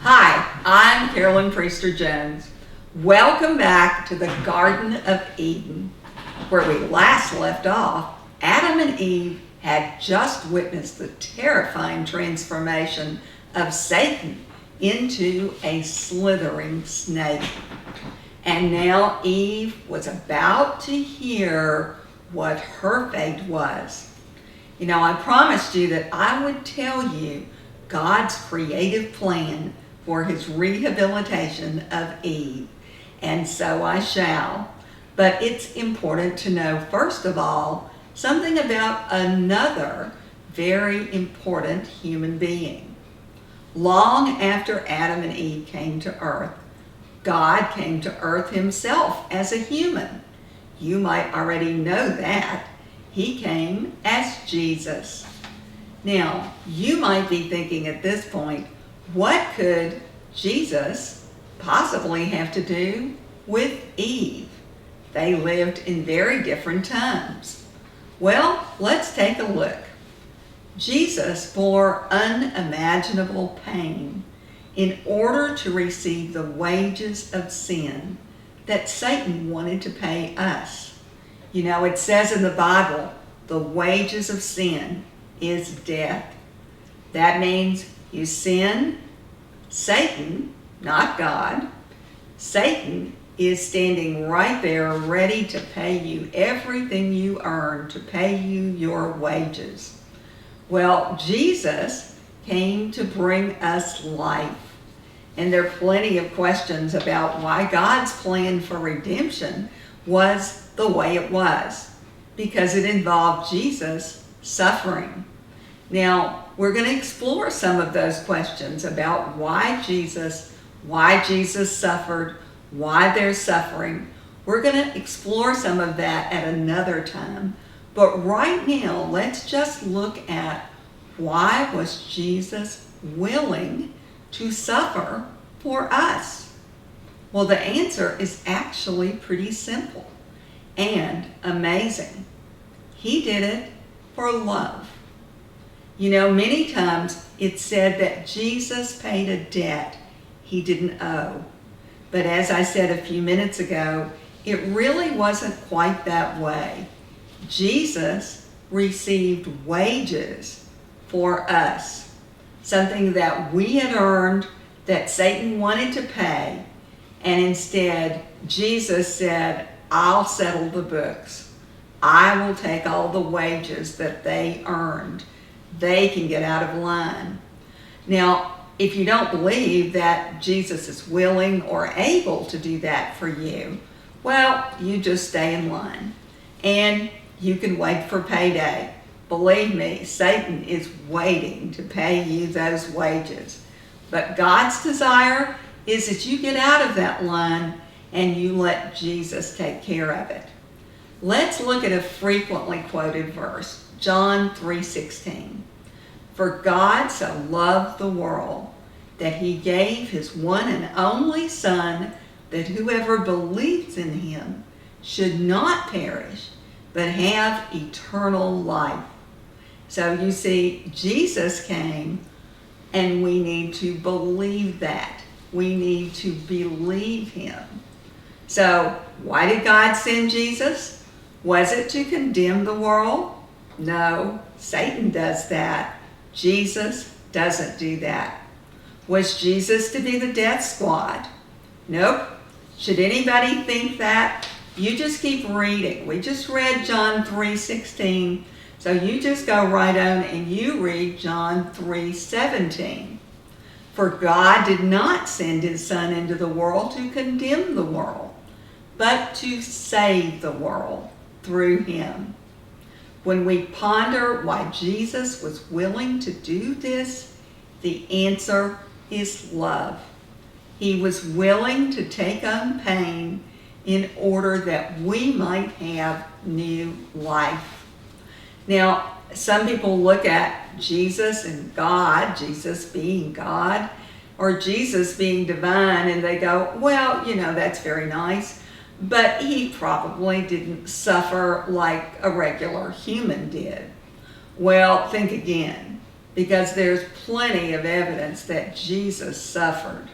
Hi, I'm Carolyn Priester Jones. Welcome back to the Garden of Eden. Where we last left off, Adam and Eve had just witnessed the terrifying transformation of Satan into a slithering snake. And now Eve was about to hear what her fate was. You know, I promised you that I would tell you God's creative plan for his rehabilitation of Eve, and so I shall. But it's important to know, first of all, something about another very important human being. Long after Adam and Eve came to earth, God came to earth himself as a human. You might already know that. He came as Jesus. Now, you might be thinking at this point, what could Jesus possibly have to do with Eve? They lived in very different times. Well, let's take a look. Jesus bore unimaginable pain in order to receive the wages of sin that Satan wanted to pay us. You know, it says in the Bible, the wages of sin is death. That means you sin, Satan, not God, Satan is standing right there ready to pay you everything you earn, to pay you your wages. Well, Jesus came to bring us life. And there are plenty of questions about why God's plan for redemption was the way it was, because it involved Jesus suffering. Now, we're going to explore some of those questions about why Jesus suffered, why there's suffering. We're going to explore some of that at another time. But right now, let's just look at why was Jesus willing to suffer for us? Well, the answer is actually pretty simple and amazing. He did it for love. You know, many times it's said that Jesus paid a debt he didn't owe. But as I said a few minutes ago, it really wasn't quite that way. Jesus received wages for us, something that we had earned that Satan wanted to pay, and instead Jesus said, I'll settle the books. I will take all the wages that they earned. They can get out of line. Now, if you don't believe that Jesus is willing or able to do that for you, well, you just stay in line and you can wait for payday. Believe me, Satan is waiting to pay you those wages. But God's desire is that you get out of that line and you let Jesus take care of it. Let's look at a frequently quoted verse, John 3:16. For God so loved the world that he gave his one and only Son, that whoever believes in him should not perish, but have eternal life. So you see, Jesus came, and we need to believe that. We need to believe him. So why did God send Jesus? Was it to condemn the world? No, Satan does that. Jesus doesn't do that. Was Jesus to be the death squad? Nope. Should anybody think that? You just keep reading. We just read John 3:16. So you just go right on and you read John 3:17. For God did not send his Son into the world to condemn the world, but to save the world through him. When we ponder why Jesus was willing to do this, the answer is love. He was willing to take on pain in order that we might have new life. Now, some people look at Jesus and God, Jesus being God, or Jesus being divine, and they go, well, you know, that's very nice, but he probably didn't suffer like a regular human did. Well, think again, because there's plenty of evidence that Jesus suffered.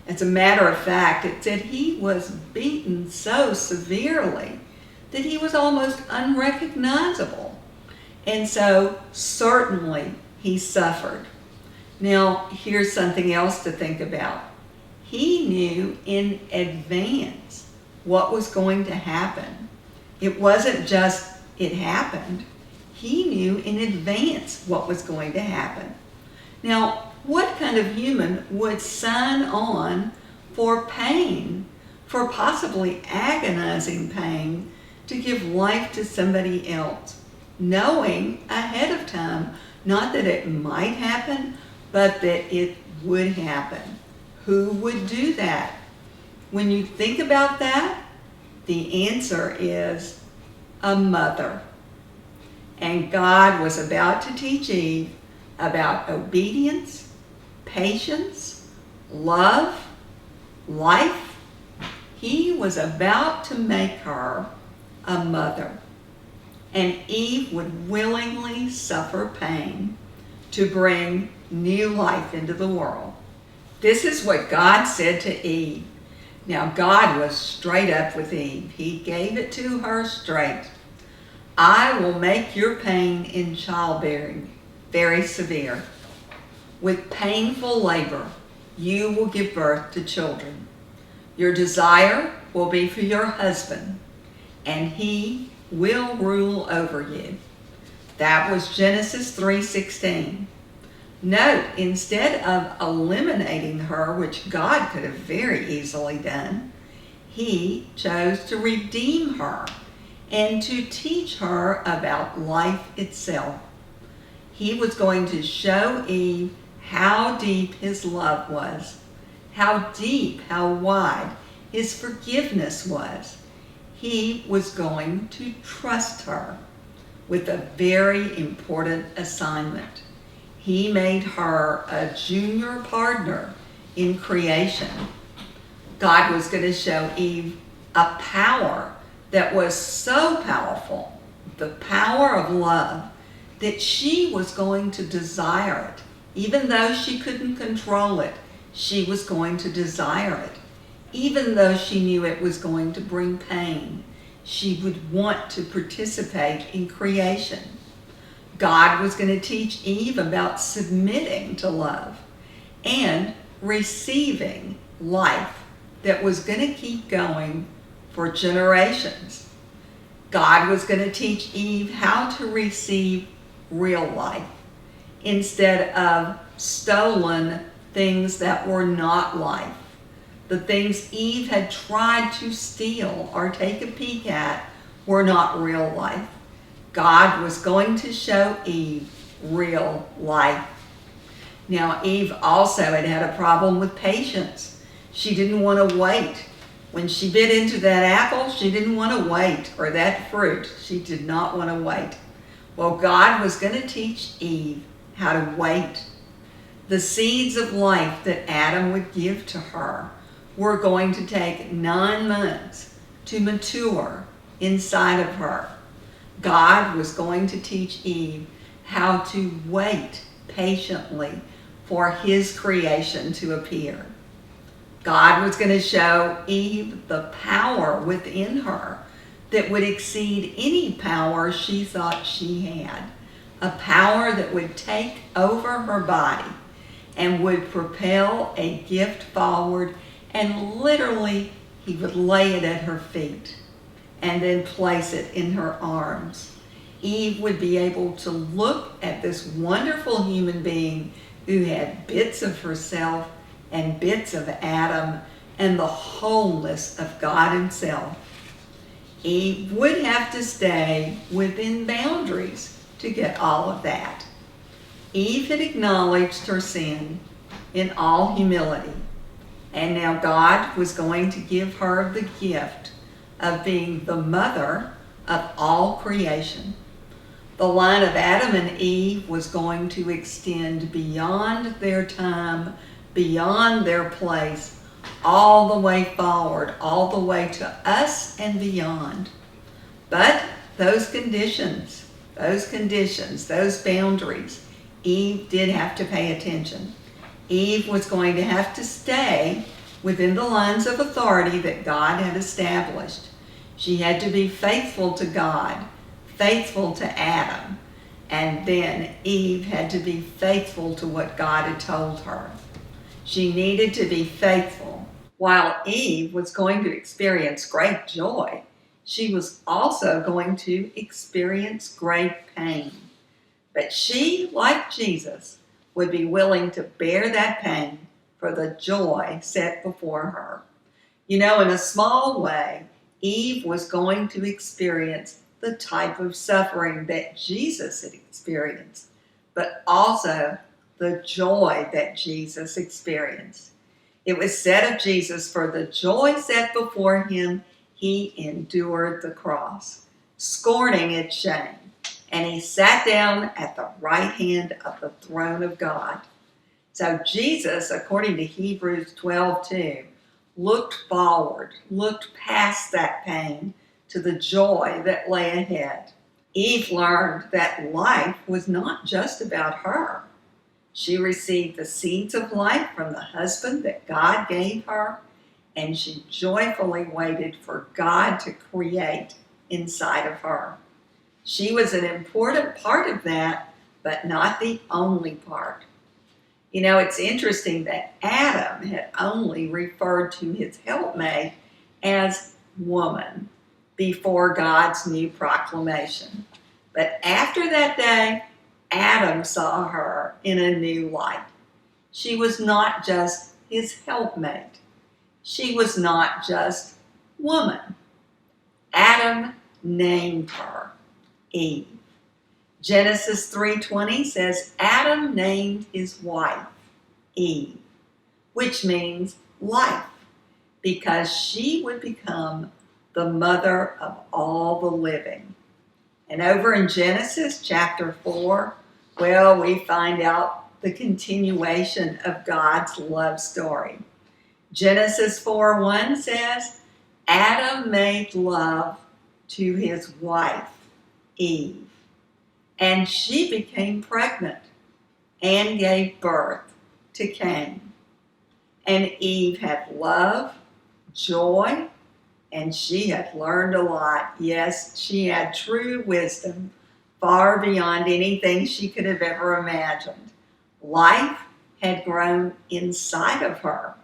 As a matter of fact, it said he was beaten so severely that he was almost unrecognizable. And so, certainly, he suffered. Now, here's something else to think about. He knew in advance what was going to happen. It wasn't just it happened. He knew in advance what was going to happen. Now, what kind of human would sign on for pain, for possibly agonizing pain, to give life to somebody else, knowing ahead of time, not that it might happen, but that it would happen? Who would do that? When you think about that, the answer is a mother. And God was about to teach Eve about obedience, patience, love, life. He was about to make her a mother. And Eve would willingly suffer pain to bring new life into the world. This is what God said to Eve. Now, God was straight up with Eve. He gave it to her straight. I will make your pain in childbearing very severe. With painful labor, you will give birth to children. Your desire will be for your husband, and he will rule over you. That was Genesis 3:16. Note, instead of eliminating her, which God could have very easily done, he chose to redeem her and to teach her about life itself. He was going to show Eve how deep his love was, how deep, how wide his forgiveness was. He was going to trust her with a very important assignment. He made her a junior partner in creation. God was going to show Eve a power that was so powerful, the power of love, that she was going to desire it. Even though she couldn't control it, she was going to desire it. Even though she knew it was going to bring pain, she would want to participate in creation. God was going to teach Eve about submitting to love and receiving life that was going to keep going for generations. God was going to teach Eve how to receive real life instead of stolen things that were not life. The things Eve had tried to steal or take a peek at were not real life. God was going to show Eve real life. Now, Eve also had a problem with patience. She didn't want to wait. When she bit into that apple, she didn't want to wait, or that fruit. She did not want to wait. Well, God was going to teach Eve how to wait. The seeds of life that Adam would give to her were going to take 9 months to mature inside of her. God was going to teach Eve how to wait patiently for his creation to appear. God was going to show Eve the power within her that would exceed any power she thought she had. A power that would take over her body and would propel a gift forward, and literally he would lay it at her feet and then place it in her arms. Eve would be able to look at this wonderful human being who had bits of herself and bits of Adam and the wholeness of God himself. Eve would have to stay within boundaries to get all of that. Eve had acknowledged her sin in all humility, and now God was going to give her the gift of being the mother of all creation. The line of Adam and Eve was going to extend beyond their time, beyond their place, all the way forward, all the way to us and beyond. But those conditions those conditions, those boundaries, Eve did have to pay attention. Eve was going to have to stay within the lines of authority that God had established. She had to be faithful to God, faithful to Adam, and then Eve had to be faithful to what God had told her. She needed to be faithful. While Eve was going to experience great joy, she was also going to experience great pain. But she, like Jesus, would be willing to bear that pain for the joy set before her. You know, in a small way, Eve was going to experience the type of suffering that Jesus had experienced, but also the joy that Jesus experienced. It was said of Jesus, for the joy set before him, he endured the cross, scorning its shame, and he sat down at the right hand of the throne of God. So Jesus, according to Hebrews 12:2, looked forward, looked past that pain to the joy that lay ahead. Eve learned that life was not just about her. She received the seeds of life from the husband that God gave her, and she joyfully waited for God to create inside of her. She was an important part of that, but not the only part. You know, it's interesting that Adam had only referred to his helpmate as woman before God's new proclamation. But after that day, Adam saw her in a new light. She was not just his helpmate. She was not just woman. Adam named her Eve. Genesis 3:20 says, Adam named his wife Eve, which means life, because she would become the mother of all the living. And over in Genesis chapter 4, well, we find out the continuation of God's love story. Genesis 4:1 says, Adam made love to his wife, Eve, and she became pregnant and gave birth to Cain. And Eve had love, joy, and she had learned a lot. Yes, she had true wisdom, far beyond anything she could have ever imagined. Life had grown inside of her,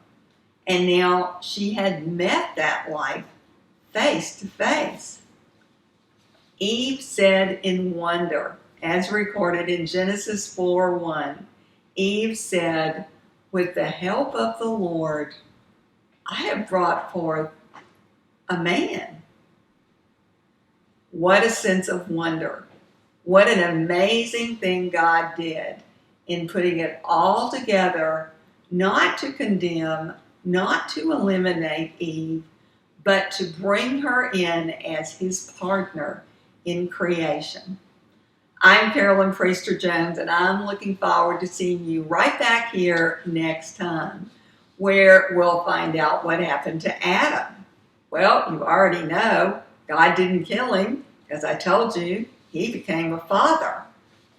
and now she had met that life face to face. Eve said in wonder, as recorded in Genesis 4:1, Eve said, with the help of the Lord, I have brought forth a man. What a sense of wonder. What an amazing thing God did in putting it all together, not to condemn, not to eliminate Eve, but to bring her in as his partner in creation. I'm Carolyn Priester Jones, and I'm looking forward to seeing you right back here next time, where we'll find out what happened to Adam. Well, you already know God didn't kill him. As I told you, he became a father.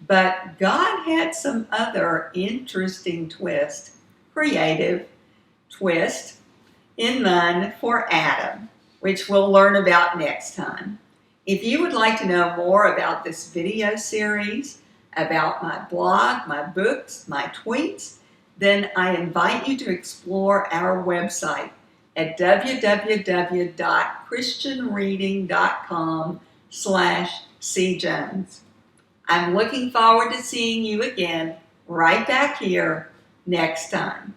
But God had some other interesting creative twist in mind for Adam, which we'll learn about next time. If you would like to know more about this video series, about my blog, my books, my tweets, then I invite you to explore our website at www.christianreading.com/cjones. I'm looking forward to seeing you again right back here next time.